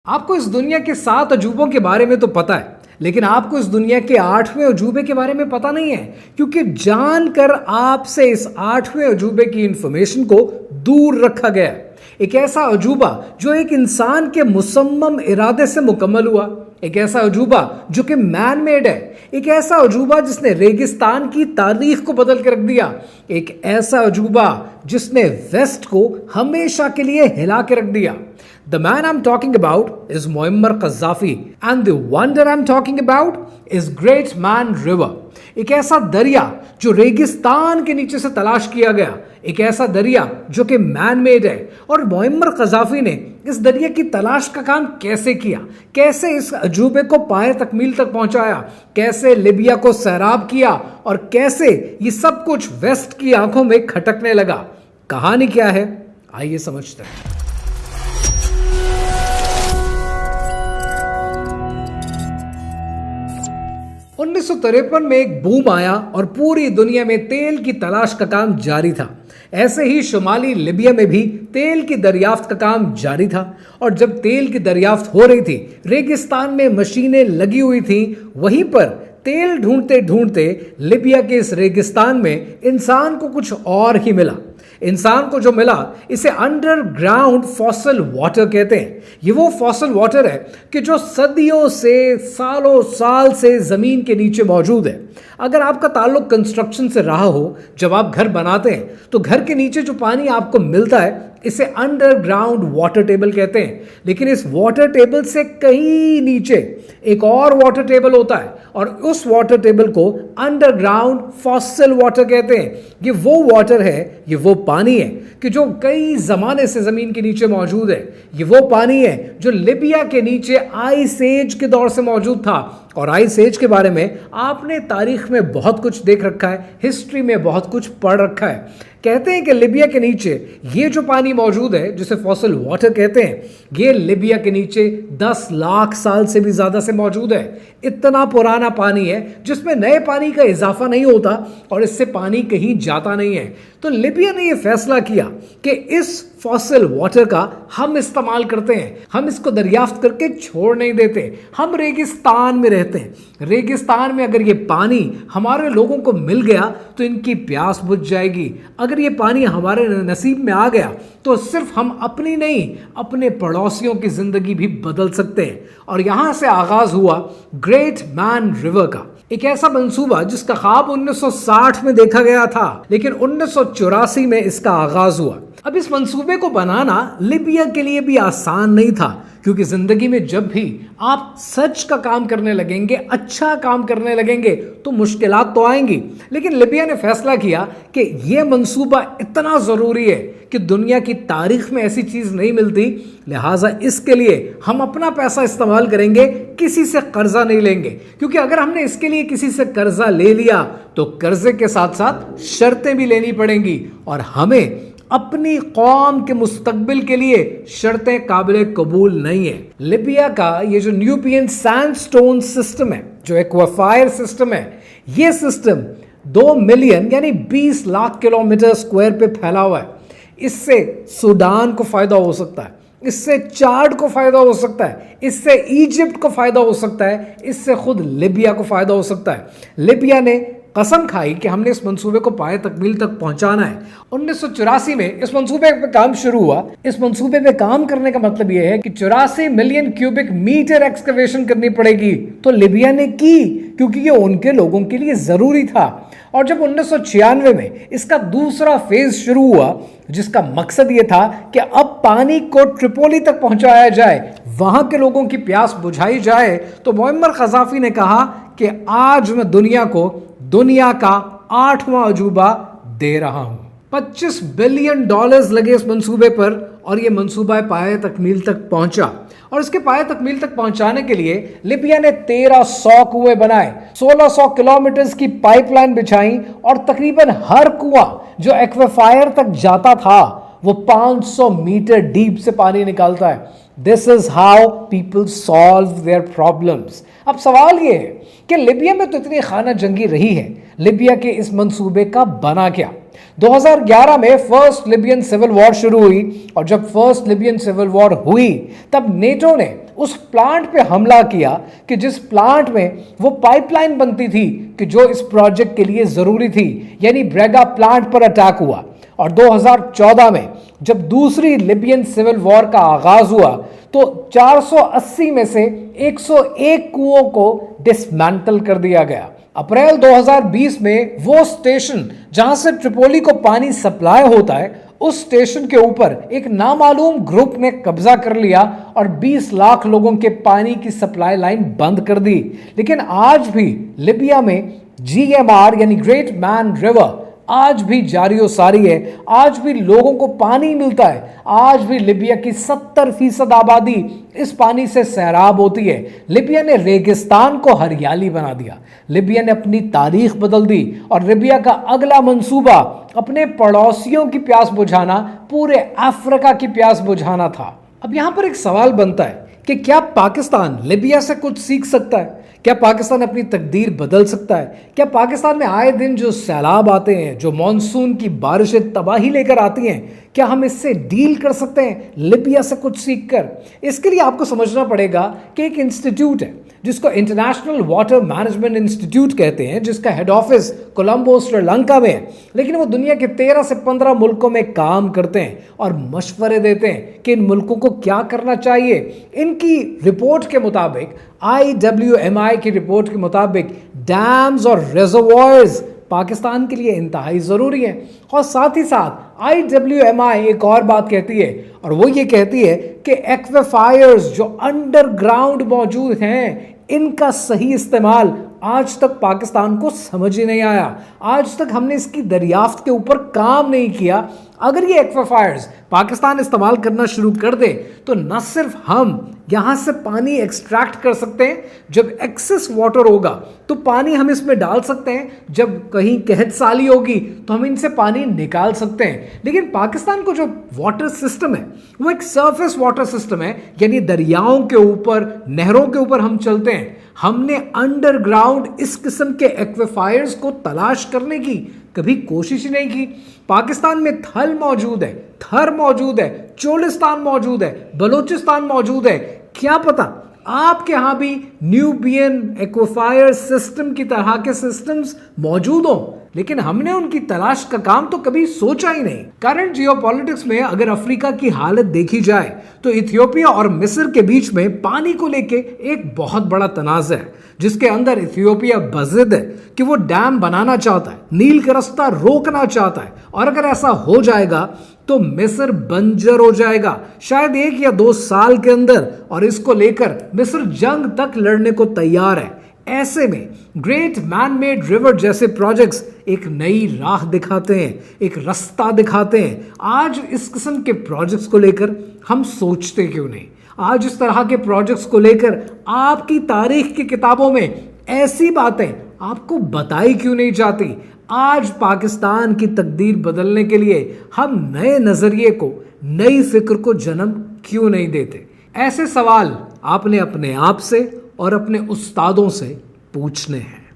आपको इस दुनिया के 7 अजूबों के बारे में तो पता है, लेकिन आपको इस दुनिया के 8वें अजूबे के बारे में पता नहीं है, क्योंकि जानकर आपसे इस 8वें अजूबे की इंफॉर्मेशन को दूर रखा गया है। एक ऐसा अजूबा जो एक इंसान के मुसम्मम इरादे से मुकम्मल हुआ, एक ऐसा अजूबा जो कि मैन मेड है, एक ऐसा अजूबा जिसने रेगिस्तान की तारीख को बदल के रख दिया, एक ऐसा अजूबा जिसने वेस्ट को हमेशा के लिए हिला के रख दिया। The man I'm talking about is Muammar Gaddafi and the wonder I'm talking about is Great Man River। एक ऐसा दरिया जो रेगिस्तान के नीचे से तलाश किया गया, एक ऐसा दरिया जो कि मैन मेड है। और मुअम्मर क़ज़ाफ़ी ने इस दरिया की तलाश का काम कैसे किया, कैसे इस अजूबे को पाए तकमील तक पहुंचाया, कैसे लिबिया को सैराब किया और कैसे ये सब कुछ वेस्ट की आंखों में खटकने लगा। कहानी क्या है, आइए समझते हैं। 1953 में एक बूम आया और पूरी दुनिया में तेल की तलाश का काम जारी था। ऐसे ही शुमाली लिबिया में भी तेल की दरियाफ्त का काम जारी था। और जब तेल की दरियाफ्त हो रही थी, रेगिस्तान में मशीनें लगी हुई थी, वहीं पर तेल ढूंढते ढूंढते लिबिया के इस रेगिस्तान में इंसान को कुछ और ही मिला। इंसान को जो मिला इसे अंडरग्राउंड फॉसिल वाटर कहते हैं। ये वो फॉसिल वाटर है कि जो सदियों से, सालों साल से जमीन के नीचे मौजूद है। अगर आपका ताल्लुक कंस्ट्रक्शन से रहा हो, जब आप घर बनाते हैं तो घर के नीचे जो पानी आपको मिलता है इसे अंडरग्राउंड वाटर टेबल कहते हैं। लेकिन इस वाटर टेबल से कहीं नीचे एक और वाटर टेबल होता है और उस वाटर टेबल को अंडरग्राउंड फॉसिल वाटर कहते हैं। ये वो वाटर है, ये वो पानी है कि जो कई जमाने से जमीन के नीचे मौजूद है। ये वो पानी है जो लिबिया के नीचे आइस एज के दौर से मौजूद था। और आइस एज के बारे में आपने तारीख में बहुत कुछ देख रखा है, हिस्ट्री में बहुत कुछ पढ़ रखा है। कहते हैं कि लिबिया के नीचे ये जो पानी मौजूद है जिसे फॉसिल वाटर कहते हैं, ये लिबिया के नीचे 10 लाख साल से भी ज्यादा से मौजूद है। इतना पुराना पानी है जिसमें नए पानी का इजाफा नहीं होता और इससे पानी कहीं जाता नहीं है। तो लिबिया ने यह फैसला किया कि इस फॉसिल वाटर का हम इस्तेमाल करते हैं, हम इसको दरियाफ्त करके छोड़ नहीं देते। हम रेगिस्तान में रहते हैं, रेगिस्तान में अगर ये पानी हमारे लोगों को मिल गया तो इनकी प्यास बुझ जाएगी। अगर ये पानी हमारे नसीब में आ गया तो सिर्फ हम अपनी नहीं, अपने पड़ोसियों की जिंदगी भी बदल सकते हैं। और यहां से आगाज हुआ ग्रेट मैन रिवर का, एक ऐसा मंसूबा जिसका ख्वाब 1960 में देखा गया था, लेकिन 1984 में इसका आगाज हुआ। अब इस मंसूबे को बनाना लिबिया के लिए भी आसान नहीं था, क्योंकि जिंदगी में जब भी आप सच का काम करने लगेंगे, अच्छा काम करने लगेंगे तो मुश्किलात तो आएंगी। लेकिन लिबिया ने फैसला किया कि यह मंसूबा इतना जरूरी है कि दुनिया की तारीख में ऐसी चीज नहीं मिलती, लिहाजा इसके लिए हम अपना पैसा इस्तेमाल करेंगे, किसी से कर्जा नहीं लेंगे। क्योंकि अगर हमने इसके लिए किसी से कर्जा ले लिया तो कर्जे के साथ साथ शर्तें भी लेनी पड़ेंगी और हमें अपनी कौम के मुस्तकबिल के लिए शर्तें काबिल कबूल नहीं है। लिबिया का ये जो न्यूबियन सैंडस्टोन सिस्टम है, जो एक्वाफायर सिस्टम है, ये सिस्टम 2 मिलियन यानी 20 लाख किलोमीटर स्क्वायर पे फैला हुआ है। इससे सूडान को फायदा हो सकता है, इससे चाड को फायदा हो सकता है, इससे इजिप्ट को फायदा हो सकता है, इससे खुद लिबिया को फायदा हो सकता है। लिबिया ने कसम खाई कि हमने इस मंसूबे को पाए तकमील तक पहुंचाना है। 1984 में इस मंसूबे पे काम शुरू हुआ। इस मंसूबे पे काम करने का मतलब यह है कि 84 मिलियन क्यूबिक मीटर एक्सकवेशन करनी पड़ेगी। तो लिबिया ने की, क्योंकि ये उनके लोगों के लिए जरूरी था। और जब 1996 में इसका दूसरा फेज शुरू हुआ, जिसका मकसद ये था कि अब पानी को ट्रिपोली तक पहुंचाया जाए, वहां के लोगों की प्यास बुझाई जाए, तो मुअम्मर क़ज़ाफ़ी ने कहा कि आज मैं दुनिया का 8वां अजूबा दे रहा हूं। $25 बिलियन लगे इस मंसूबे पर और यह मंसूबा पाए तकमील तक पहुंचा। और इसके पाए तकमील तक पहुंचाने के लिए लिबिया ने 1300 कुएं बनाए, 1600 किलोमीटर की पाइपलाइन बिछाई और तकरीबन हर कुआं जो एक्वाफायर तक जाता था वो 500 मीटर डीप से पानी निकालता है। This is how people solve their problems. अब सवाल ये है कि लिबिया में तो इतनी खाना जंगी रही है, लिबिया के इस मंसूबे का बना क्या? 2011 में फर्स्ट लिबियन सिविल वॉर शुरू हुई और जब फर्स्ट लिबियन सिविल वॉर हुई तब नेटो ने उस प्लांट पे हमला किया कि जिस प्लांट में वो पाइपलाइन बनती थी कि जो इस प्रोजेक्ट के लिए जरूरी थी, यानी ब्रेगा प्लांट पर अटैक हुआ। और 2014 में जब दूसरी लिबियन सिविल वॉर का आगाज हुआ तो 480 में से 101 कुओं को डिसमेंटल कर दिया गया। अप्रैल 2020 में वो स्टेशन जहां से ट्रिपोली को पानी सप्लाई होता है, उस स्टेशन के ऊपर एक नामालूम ग्रुप ने कब्जा कर लिया और 20 लाख लोगों के पानी की सप्लाई लाइन बंद कर दी। लेकिन आज भी लिबिया में GMR यानी ग्रेट मैन रिवर आज भी जारी और सारी है। आज भी लोगों को पानी मिलता है। आज भी लिबिया की 70% आबादी इस पानी से सैराब होती है। लिबिया ने रेगिस्तान को हरियाली बना दिया। लिबिया ने अपनी तारीख बदल दी और लिबिया का अगला मंसूबा अपने पड़ोसियों की प्यास बुझाना, पूरे अफ्रीका की प्यास बुझाना था। अब यहां पर एक सवाल बनता है कि क्या पाकिस्तान लिबिया से कुछ सीख सकता है? क्या पाकिस्तान अपनी तकदीर बदल सकता है? क्या पाकिस्तान में आए दिन जो सैलाब आते हैं, जो मॉनसून की बारिशें तबाही लेकर आती हैं, क्या हम इससे डील कर सकते हैं लिबिया से कुछ सीखकर? इसके लिए आपको समझना पड़ेगा कि एक इंस्टीट्यूट है जिसको इंटरनेशनल वाटर मैनेजमेंट इंस्टीट्यूट कहते हैं, जिसका हेड ऑफिस कोलंबो श्रीलंका में है, लेकिन वो दुनिया के 13 से 15 मुल्कों में काम करते हैं और मशवरे देते हैं कि इन मुल्कों को क्या करना चाहिए। इनकी रिपोर्ट के मुताबिक, IWMI की रिपोर्ट के मुताबिक, डैम्स और रिजर्वॉयर्स पाकिस्तान के लिए इंतहाई ज़रूरी है। और साथ ही साथ IWMI एक और बात कहती है, और वो ये कहती है कि एक्वेफायर्स जो अंडरग्राउंड मौजूद हैं, इनका सही इस्तेमाल आज तक पाकिस्तान को समझ ही नहीं आया। आज तक हमने इसकी दरियाफ्त के ऊपर काम नहीं किया। अगर ये एक्वाफायर्स पाकिस्तान इस्तेमाल करना शुरू कर दे तो न सिर्फ हम यहां से पानी एक्सट्रैक्ट कर सकते हैं, जब एक्सेस वाटर होगा तो पानी हम इसमें डाल सकते हैं, जब कहीं कहत साली होगी तो हम इनसे पानी निकाल सकते हैं। लेकिन पाकिस्तान को जो वाटर सिस्टम है वो एक सरफेस वाटर सिस्टम है, यानी दरियाओं के ऊपर, नहरों के ऊपर हम चलते हैं। हमने अंडरग्राउंड इस किस्म के एक्वेफायर्स को तलाश करने की कभी कोशिश ही नहीं की। पाकिस्तान में थल मौजूद है, थर मौजूद है, चोलिस्तान मौजूद है, बलूचिस्तान मौजूद है। क्या पता आपके यहां भी न्यूबियन एक्वाफायर सिस्टम की तरह के सिस्टम्स मौजूद हों, लेकिन हमने उनकी तलाश का काम तो कभी सोचा ही नहीं। करंट जियोपॉलिटिक्स में अगर अफ्रीका की हालत देखी जाए तो इथियोपिया और मिस्र के बीच में पानी को लेके एक बहुत बड़ा तनाज़ है, जिसके अंदर इथियोपिया बज़िद है कि वो डैम बनाना चाहता है, नील का रास्ता रोकना चाहता है, और अगर ऐसा हो जाएगा तो मिस्र बंजर हो जाएगा शायद 1 या 2 साल के अंदर, और इसको लेकर मिस्र जंग तक लड़ने को तैयार है। ऐसे में ग्रेट मैन मेड रिवर जैसे प्रोजेक्ट्स एक नई राह दिखाते हैं, एक रास्ता दिखाते हैं। आज इस किस्म के प्रोजेक्ट्स को लेकर हम सोचते क्यों नहीं? आज इस तरह के प्रोजेक्ट्स को लेकर आपकी तारीख की किताबों में ऐसी बातें आपको बताई क्यों नहीं जाती? आज पाकिस्तान की तकदीर बदलने के लिए हम नए नजरिए को, नई फिक्र को जन्म क्यों नहीं देते? ऐसे सवाल आपने अपने आप से और अपने उस्तादों से पूछने हैं।